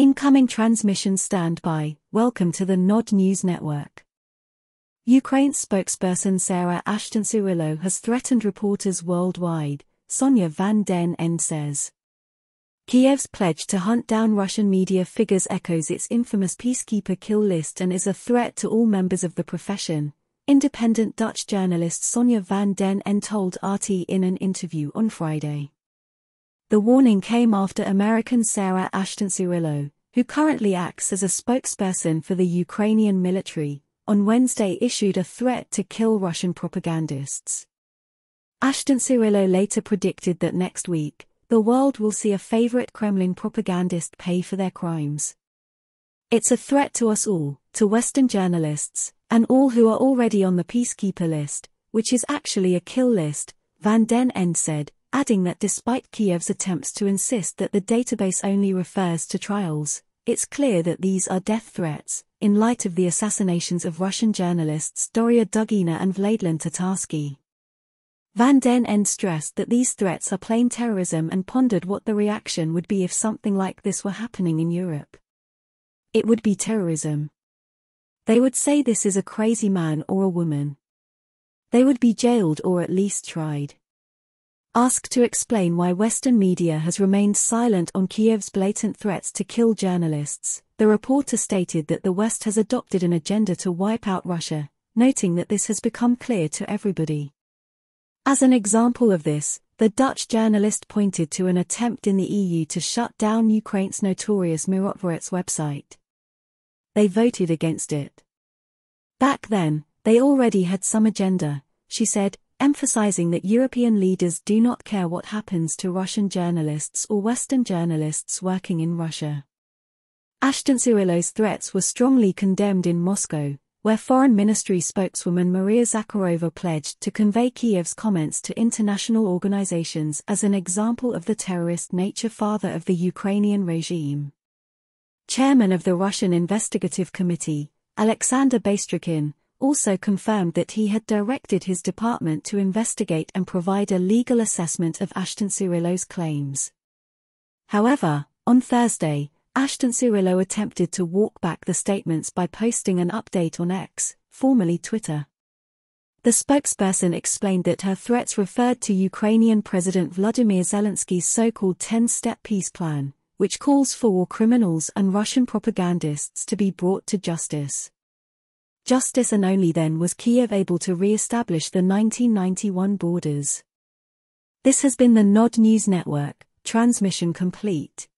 Incoming transmission standby. Welcome to the Nod News Network. Ukraine's spokesperson Sarah Ashton-Cirillo has threatened reporters worldwide, Sonia van den Ende says. Kiev's pledge to hunt down Russian media figures echoes its infamous peacekeeper kill list and is a threat to all members of the profession, independent Dutch journalist Sonia van den Ende told RT in an interview on Friday. The warning came after American Sarah Ashton-Cirillo, who currently acts as a spokesperson for the Ukrainian military, on Wednesday issued a threat to kill Russian propagandists. Ashton-Cirillo later predicted that next week, the world will see a favorite Kremlin propagandist pay for their crimes. It's a threat to us all, to Western journalists, and all who are already on the peacekeeper list, which is actually a kill list, van den Ende said, adding that despite Kiev's attempts to insist that the database only refers to trials, it's clear that these are death threats, in light of the assassinations of Russian journalists Doria Dugina and Vladlen Tatarsky. Van den Ende stressed that these threats are plain terrorism and pondered what the reaction would be if something like this were happening in Europe. It would be terrorism. They would say this is a crazy man or a woman. They would be jailed or at least tried. Asked to explain why Western media has remained silent on Kiev's blatant threats to kill journalists, the reporter stated that the West has adopted an agenda to wipe out Russia, noting that this has become clear to everybody. As an example of this, the Dutch journalist pointed to an attempt in the EU to shut down Ukraine's notorious Mirotvorets website. They voted against it. Back then, they already had some agenda, she said, emphasizing that European leaders do not care what happens to Russian journalists or Western journalists working in Russia. Ashton-Cirillo's threats were strongly condemned in Moscow, where Foreign Ministry spokeswoman Maria Zakharova pledged to convey Kiev's comments to international organizations as an example of the terrorist nature father of the Ukrainian regime. Chairman of the Russian Investigative Committee, Alexander Bastrykin, also confirmed that he had directed his department to investigate and provide a legal assessment of Ashton-Cirillo's claims. However, on Thursday, Ashton-Cirillo attempted to walk back the statements by posting an update on X, formerly Twitter. The spokesperson explained that her threats referred to Ukrainian President Vladimir Zelensky's so-called 10-step peace plan, which calls for war criminals and Russian propagandists to be brought to justice. Justice, and only then was Kiev able to re-establish the 1991 borders. This has been the Nod News Network, transmission complete.